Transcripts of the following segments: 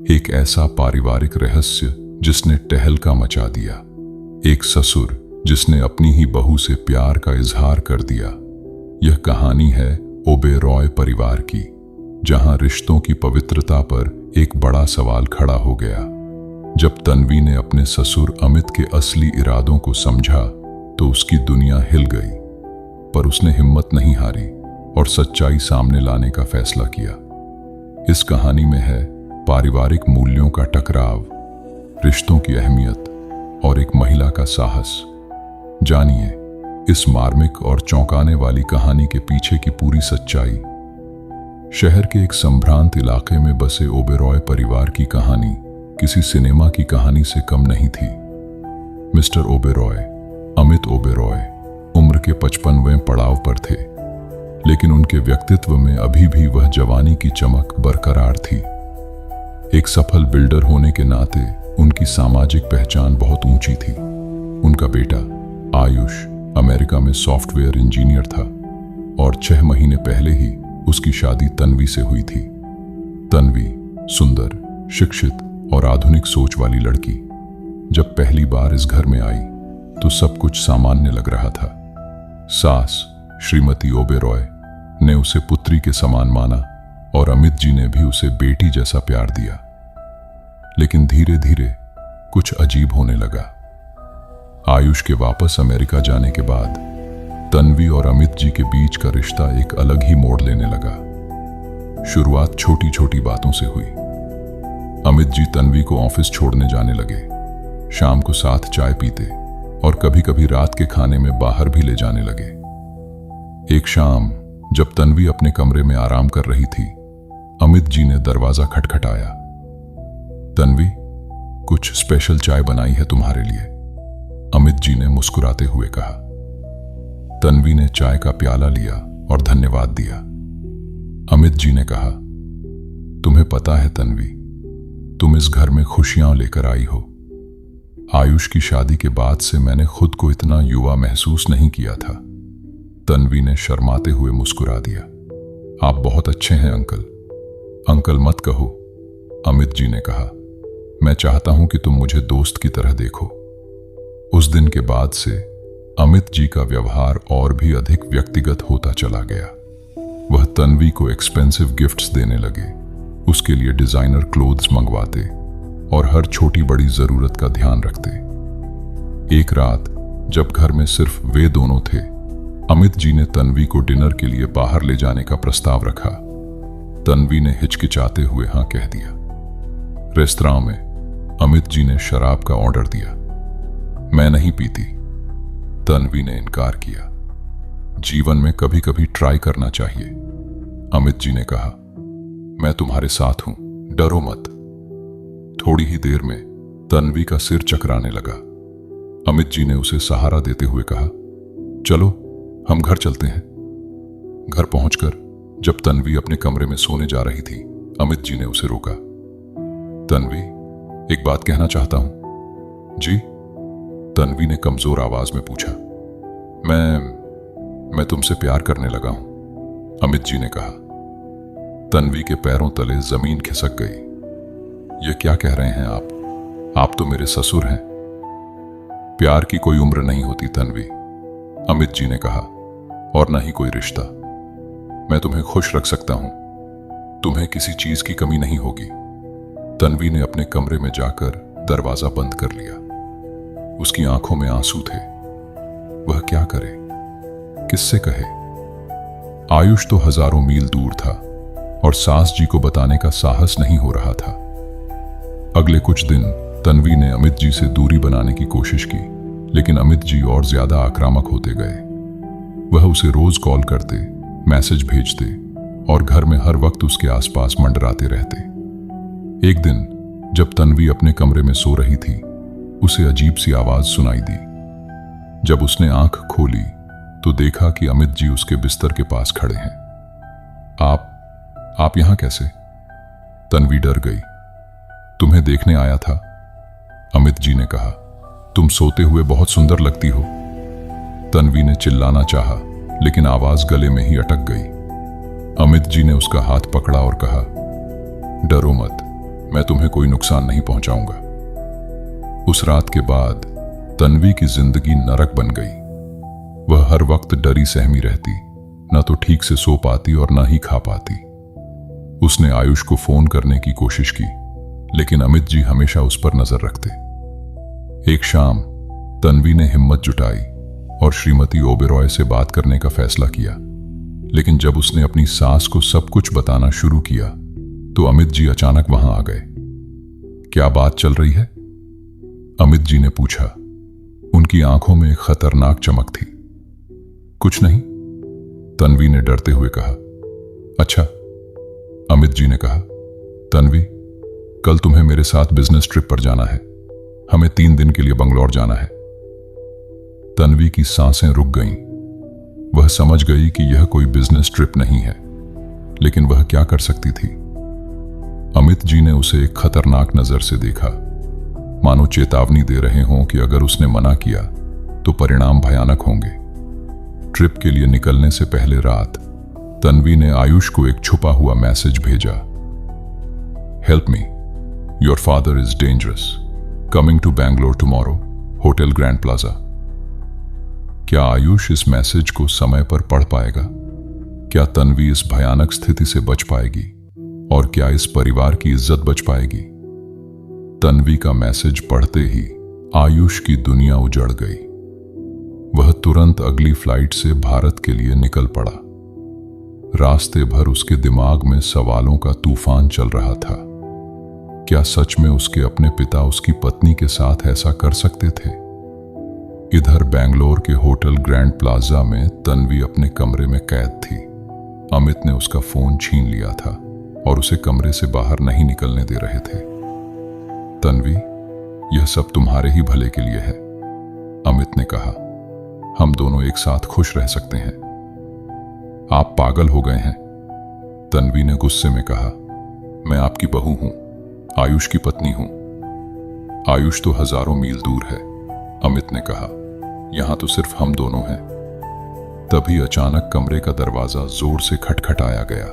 एक ऐसा पारिवारिक रहस्य जिसने टहलका मचा दिया। एक ससुर जिसने अपनी ही बहू से प्यार का इजहार कर दिया। यह कहानी है ओबेरॉय परिवार की, जहां रिश्तों की पवित्रता पर एक बड़ा सवाल खड़ा हो गया। जब तन्वी ने अपने ससुर अमित के असली इरादों को समझा तो उसकी दुनिया हिल गई, पर उसने हिम्मत नहीं हारी और सच्चाई सामने लाने का फैसला किया। इस कहानी में है पारिवारिक मूल्यों का टकराव, रिश्तों की अहमियत और एक महिला का साहस। जानिए इस मार्मिक और चौंकाने वाली कहानी के पीछे की पूरी सच्चाई। शहर के एक संभ्रांत इलाके में बसे ओबेरॉय परिवार की कहानी किसी सिनेमा की कहानी से कम नहीं थी। मिस्टर ओबेरॉय, अमित ओबेरॉय, उम्र के 55वें पड़ाव पर थे, लेकिन उनके व्यक्तित्व में अभी भी वह जवानी की चमक बरकरार थी। एक सफल बिल्डर होने के नाते उनकी सामाजिक पहचान बहुत ऊंची थी। उनका बेटा आयुष अमेरिका में सॉफ्टवेयर इंजीनियर था और 6 महीने पहले ही उसकी शादी तन्वी से हुई थी। तन्वी सुंदर, शिक्षित और आधुनिक सोच वाली लड़की जब पहली बार इस घर में आई तो सब कुछ सामान्य लग रहा था। सास श्रीमती ओबेरॉय ने उसे पुत्री के समान माना और अमित जी ने भी उसे बेटी जैसा प्यार दिया। लेकिन धीरे धीरे कुछ अजीब होने लगा। आयुष के वापस अमेरिका जाने के बाद तन्वी और अमित जी के बीच का रिश्ता एक अलग ही मोड़ लेने लगा। शुरुआत छोटी छोटी बातों से हुई। अमित जी तन्वी को ऑफिस छोड़ने जाने लगे, शाम को साथ चाय पीते और कभी कभी रात के खाने में बाहर भी ले जाने लगे। एक शाम जब तन्वी अपने कमरे में आराम कर रही थी, अमित जी ने दरवाजा खटखटाया। तन्वी, कुछ स्पेशल चाय बनाई है तुम्हारे लिए, अमित जी ने मुस्कुराते हुए कहा। तन्वी ने चाय का प्याला लिया और धन्यवाद दिया। अमित जी ने कहा, तुम्हें पता है तन्वी, तुम इस घर में खुशियां लेकर आई हो। आयुष की शादी के बाद से मैंने खुद को इतना युवा महसूस नहीं किया था। तन्वी ने शर्माते हुए मुस्कुरा दिया। आप बहुत अच्छे हैं अंकल। अंकल मत कहो, अमित जी ने कहा। मैं चाहता हूं कि तुम मुझे दोस्त की तरह देखो। उस दिन के बाद से अमित जी का व्यवहार और भी अधिक व्यक्तिगत होता चला गया। वह तन्वी को एक्सपेंसिव गिफ्ट्स देने लगे, उसके लिए डिजाइनर क्लोथ्स मंगवाते और हर छोटी बड़ी जरूरत का ध्यान रखते। एक रात जब घर में सिर्फ वे दोनों थे, अमित जी ने तन्वी को डिनर के लिए बाहर ले जाने का प्रस्ताव रखा। तन्वी ने हिचकिचाते हुए हां कह दिया। रेस्तरां में अमित जी ने शराब का ऑर्डर दिया। मैं नहीं पीती, तन्वी ने इनकार किया। जीवन में कभी कभी ट्राई करना चाहिए, अमित जी ने कहा। मैं तुम्हारे साथ हूं, डरो मत। थोड़ी ही देर में तन्वी का सिर चकराने लगा। अमित जी ने उसे सहारा देते हुए कहा, चलो हम घर चलते हैं। घर पहुंचकर जब तन्वी अपने कमरे में सोने जा रही थी, अमित जी ने उसे रोका। तन्वी, एक बात कहना चाहता हूं। जी? तन्वी ने कमजोर आवाज में पूछा। मैं तुमसे प्यार करने लगा हूं, अमित जी ने कहा। तन्वी के पैरों तले जमीन खिसक गई। ये क्या कह रहे हैं आप तो मेरे ससुर हैं। प्यार की कोई उम्र नहीं होती तन्वी, अमित जी ने कहा, और न ही कोई रिश्ता। मैं तुम्हें खुश रख सकता हूं, तुम्हें किसी चीज की कमी नहीं होगी। तन्वी ने अपने कमरे में जाकर दरवाजा बंद कर लिया। उसकी आंखों में आंसू थे। वह क्या करे, किससे कहे? आयुष तो हजारों मील दूर था और सास जी को बताने का साहस नहीं हो रहा था। अगले कुछ दिन तन्वी ने अमित जी से दूरी बनाने की कोशिश की, लेकिन अमित जी और ज्यादा आक्रामक होते गए। वह उसे रोज कॉल करते, मैसेज भेजते और घर में हर वक्त उसके आसपास मंडराते रहते। एक दिन जब तन्वी अपने कमरे में सो रही थी, उसे अजीब सी आवाज सुनाई दी। जब उसने आंख खोली तो देखा कि अमित जी उसके बिस्तर के पास खड़े हैं। आप यहां कैसे? तन्वी डर गई। तुम्हें देखने आया था, अमित जी ने कहा। तुम सोते हुए बहुत सुंदर लगती हो। तन्वी ने चिल्लाना चाहा, लेकिन आवाज गले में ही अटक गई। अमित जी ने उसका हाथ पकड़ा और कहा, डरो मत, मैं तुम्हें कोई नुकसान नहीं पहुंचाऊंगा। उस रात के बाद तन्वी की जिंदगी नरक बन गई। वह हर वक्त डरी सहमी रहती, न तो ठीक से सो पाती और न ही खा पाती। उसने आयुष को फोन करने की कोशिश की, लेकिन अमित जी हमेशा उस पर नजर रखते। एक शाम तन्वी ने हिम्मत जुटाई और श्रीमती ओबेरॉय से बात करने का फैसला किया, लेकिन जब उसने अपनी सास को सब कुछ बताना शुरू किया तो अमित जी अचानक वहां आ गए। क्या बात चल रही है? अमित जी ने पूछा। उनकी आंखों में एक खतरनाक चमक थी। कुछ नहीं, तन्वी ने डरते हुए कहा। अच्छा, अमित जी ने कहा। तन्वी, कल तुम्हें मेरे साथ बिजनेस ट्रिप पर जाना है। हमें 3 दिन के लिए बंगलौर जाना है। तन्वी की सांसें रुक गईं। वह समझ गई कि यह कोई बिजनेस ट्रिप नहीं है, लेकिन वह क्या कर सकती थी? अमित जी ने उसे एक खतरनाक नजर से देखा, मानो चेतावनी दे रहे हों कि अगर उसने मना किया तो परिणाम भयानक होंगे। ट्रिप के लिए निकलने से पहले रात तन्वी ने आयुष को एक छुपा हुआ मैसेज भेजा। Help me, your father is dangerous, coming to Bangalore tomorrow, hotel grand plaza. क्या आयुष इस मैसेज को समय पर पढ़ पाएगा? क्या तन्वी इस भयानक स्थिति से बच पाएगी? और क्या इस परिवार की इज्जत बच पाएगी? तन्वी का मैसेज पढ़ते ही आयुष की दुनिया उजड़ गई। वह तुरंत अगली फ्लाइट से भारत के लिए निकल पड़ा। रास्ते भर उसके दिमाग में सवालों का तूफान चल रहा था। क्या सच में उसके अपने पिता उसकी पत्नी के साथ ऐसा कर सकते थे? इधर बेंगलोर के होटल ग्रैंड प्लाजा में तन्वी अपने कमरे में कैद थी। अमित ने उसका फोन छीन लिया था और उसे कमरे से बाहर नहीं निकलने दे रहे थे। तन्वी, यह सब तुम्हारे ही भले के लिए है, अमित ने कहा। हम दोनों एक साथ खुश रह सकते हैं। आप पागल हो गए हैं, तन्वी ने गुस्से में कहा। मैं आपकी बहू हूं, आयुष की पत्नी हूं। आयुष तो हजारों मील दूर है, अमित ने कहा। यहां तो सिर्फ हम दोनों हैं। तभी अचानक कमरे का दरवाजा जोर से खटखटाया गया।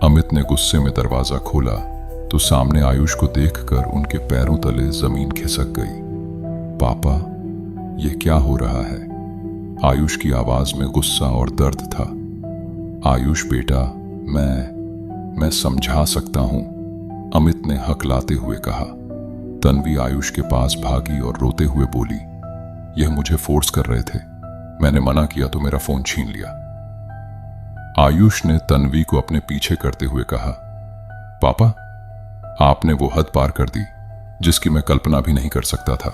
अमित ने गुस्से में दरवाजा खोला तो सामने आयुष को देखकर उनके पैरों तले जमीन खिसक गई। पापा, यह क्या हो रहा है? आयुष की आवाज में गुस्सा और दर्द था। आयुष बेटा, मैं समझा सकता हूं, अमित ने हकलाते हुए कहा। तन्वी आयुष के पास भागी और रोते हुए बोली, यह मुझे फोर्स कर रहे थे। मैंने मना किया तो मेरा फोन छीन लिया। आयुष ने तन्वी को अपने पीछे करते हुए कहा, पापा, आपने वो हद पार कर दी जिसकी मैं कल्पना भी नहीं कर सकता था।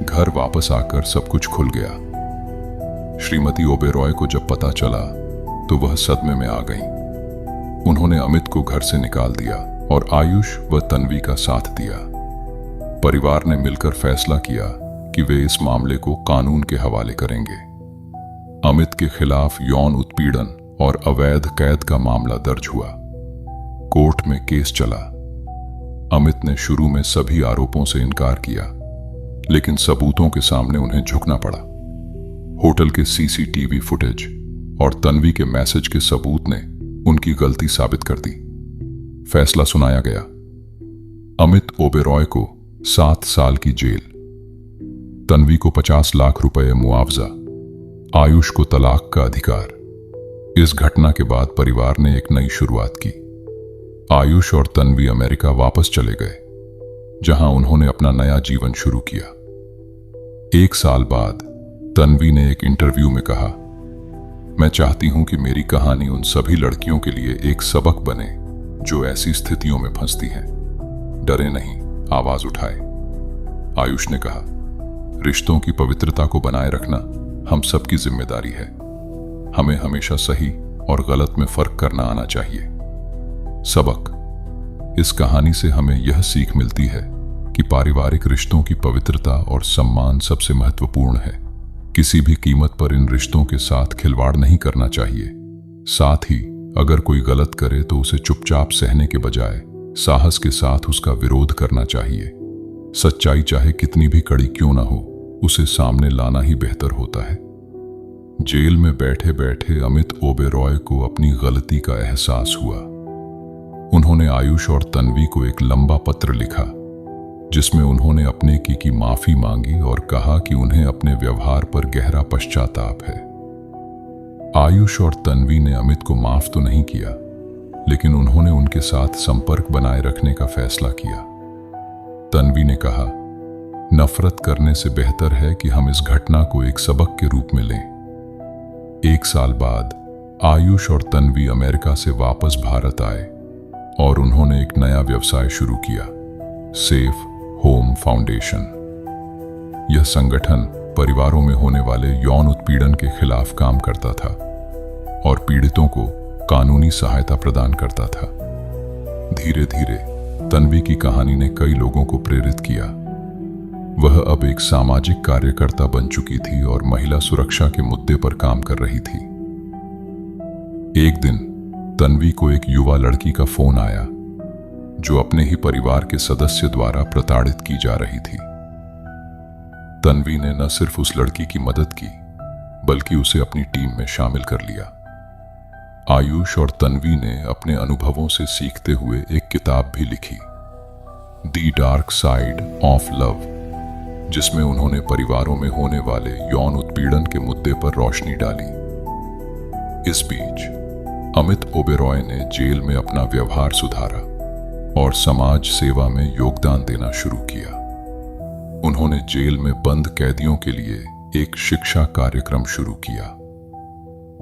घर वापस आकर सब कुछ खुल गया। श्रीमती ओबेरॉय को जब पता चला तो वह सदमे में आ गईं। उन्होंने अमित को घर से निकाल दिया और आयुष व तन्वी का साथ दिया। परिवार ने मिलकर फैसला किया कि वे इस मामले को कानून के हवाले करेंगे। अमित के खिलाफ यौन उत्पीड़न और अवैध कैद का मामला दर्ज हुआ। कोर्ट में केस चला। अमित ने शुरू में सभी आरोपों से इनकार किया, लेकिन सबूतों के सामने उन्हें झुकना पड़ा। होटल के सीसीटीवी फुटेज और तन्वी के मैसेज के सबूत ने उनकी गलती साबित कर दी। फैसला सुनाया गया। अमित ओबेरॉय को 7 साल की जेल, तन्वी को 50 लाख रुपए मुआवजा, आयुष को तलाक का अधिकार। इस घटना के बाद परिवार ने एक नई शुरुआत की। आयुष और तन्वी अमेरिका वापस चले गए, जहां उन्होंने अपना नया जीवन शुरू किया। 1 साल बाद तन्वी ने एक इंटरव्यू में कहा, मैं चाहती हूं कि मेरी कहानी उन सभी लड़कियों के लिए एक सबक बने जो ऐसी स्थितियों में फंसती हैं। डरे नहीं, आवाज उठाए। आयुष ने कहा, रिश्तों की पवित्रता को बनाए रखना हम सबकी जिम्मेदारी है। हमें हमेशा सही और गलत में फर्क करना आना चाहिए। सबक, इस कहानी से हमें यह सीख मिलती है कि पारिवारिक रिश्तों की पवित्रता और सम्मान सबसे महत्वपूर्ण है। किसी भी कीमत पर इन रिश्तों के साथ खिलवाड़ नहीं करना चाहिए। साथ ही अगर कोई गलत करे तो उसे चुपचाप सहने के बजाय साहस के साथ उसका विरोध करना चाहिए। सच्चाई चाहे कितनी भी कड़ी क्यों ना हो, उसे सामने लाना ही बेहतर होता है। जेल में बैठे बैठे अमित ओबेरॉय को अपनी गलती का एहसास हुआ। उन्होंने आयुष और तन्वी को एक लंबा पत्र लिखा जिसमें उन्होंने अपने की माफी मांगी और कहा कि उन्हें अपने व्यवहार पर गहरा पश्चाताप है। आयुष और तन्वी ने अमित को माफ तो नहीं किया, लेकिन उन्होंने उनके साथ संपर्क बनाए रखने का फैसला किया। तन्वी ने कहा, नफरत करने से बेहतर है कि हम इस घटना को एक सबक के रूप में लें। 1 साल बाद आयुष और तन्वी अमेरिका से वापस भारत आए और उन्होंने एक नया व्यवसाय शुरू किया, सेफ होम फाउंडेशन। यह संगठन परिवारों में होने वाले यौन उत्पीड़न के खिलाफ काम करता था और पीड़ितों को कानूनी सहायता प्रदान करता था। धीरे धीरे तन्वी की कहानी ने कई लोगों को प्रेरित किया। वह अब एक सामाजिक कार्यकर्ता बन चुकी थी और महिला सुरक्षा के मुद्दे पर काम कर रही थी। एक दिन तन्वी को एक युवा लड़की का फोन आया जो अपने ही परिवार के सदस्य द्वारा प्रताड़ित की जा रही थी। तन्वी ने न सिर्फ उस लड़की की मदद की, बल्कि उसे अपनी टीम में शामिल कर लिया। आयुष और तन्वी ने अपने अनुभवों से सीखते हुए एक किताब भी लिखी, the dark side of love, जिसमें उन्होंने परिवारों में होने वाले यौन उत्पीड़न के मुद्दे पर रोशनी डाली। इस बीच अमित ओबेरॉय ने जेल में अपना व्यवहार सुधारा और समाज सेवा में योगदान देना शुरू किया। उन्होंने जेल में बंद कैदियों के लिए एक शिक्षा कार्यक्रम शुरू किया।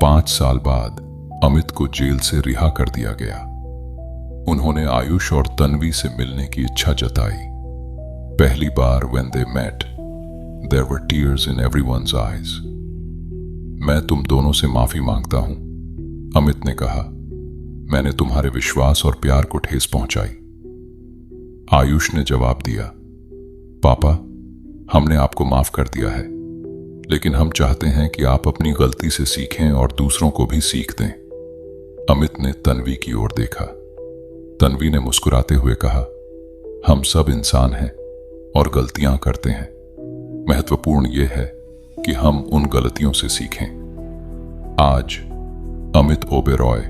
5 साल बाद अमित को जेल से रिहा कर दिया गया। उन्होंने आयुष और तन्वी से मिलने की इच्छा जताई। पहली बार when they met, there were tears in everyone's eyes. मैं तुम दोनों से माफी मांगता हूं, अमित ने कहा। मैंने तुम्हारे विश्वास और प्यार को ठेस पहुंचाई। आयुष ने जवाब दिया, पापा, हमने आपको माफ कर दिया है, लेकिन हम चाहते हैं कि आप अपनी गलती से सीखें और दूसरों को भी सीख दें। अमित ने तन्वी की ओर देखा। तन्वी ने मुस्कुराते हुए कहा, हम सब इंसान हैं और गलतियां करते हैं। महत्वपूर्ण यह है कि हम उन गलतियों से सीखें। आज Amit Oberoi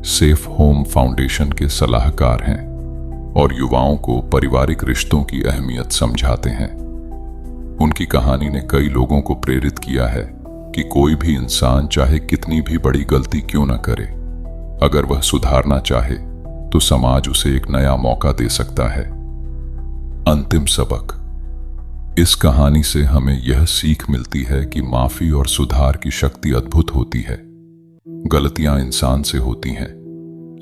safe home foundation के सलाहकार हैं और युवाओं को पारिवारिक रिश्तों की अहमियत समझाते हैं। उनकी कहानी ने कई लोगों को प्रेरित किया है कि कोई भी इंसान चाहे कितनी भी बड़ी गलती क्यों न करे, अगर वह सुधारना चाहे तो समाज उसे एक नया मौका दे सकता है। अंतिम सबक, इस कहानी से हमें यह सीख मिलती है कि माफी और सुधार की शक्ति अद्भुत होती है। गलतियां इंसान से होती हैं,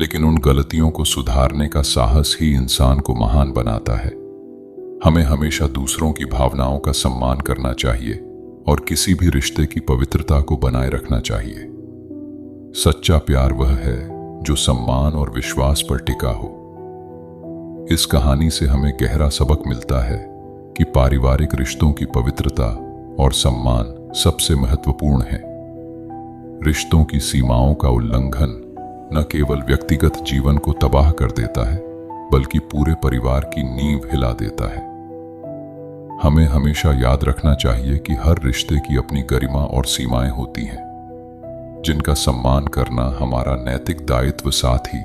लेकिन उन गलतियों को सुधारने का साहस ही इंसान को महान बनाता है। हमें हमेशा दूसरों की भावनाओं का सम्मान करना चाहिए और किसी भी रिश्ते की पवित्रता को बनाए रखना चाहिए। सच्चा प्यार वह है जो सम्मान और विश्वास पर टिका हो। इस कहानी से हमें गहरा सबक मिलता है कि पारिवारिक रिश्तों की पवित्रता और सम्मान सबसे महत्वपूर्ण है। रिश्तों की सीमाओं का उल्लंघन न केवल व्यक्तिगत जीवन को तबाह कर देता है, बल्कि पूरे परिवार की नींव हिला देता है। हमें हमेशा याद रखना चाहिए कि हर रिश्ते की अपनी गरिमा और सीमाएं होती हैं, जिनका सम्मान करना हमारा नैतिक दायित्व। साथ ही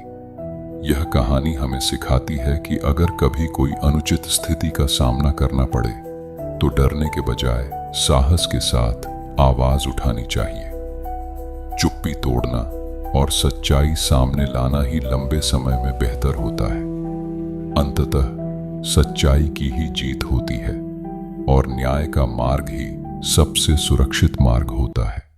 यह कहानी हमें सिखाती है कि अगर कभी कोई अनुचित स्थिति का सामना करना पड़े तो डरने के बजाय साहस के साथ आवाज उठानी चाहिए। चुप्पी तोड़ना और सच्चाई सामने लाना ही लंबे समय में बेहतर होता है। अंततः सच्चाई की ही जीत होती है और न्याय का मार्ग ही सबसे सुरक्षित मार्ग होता है।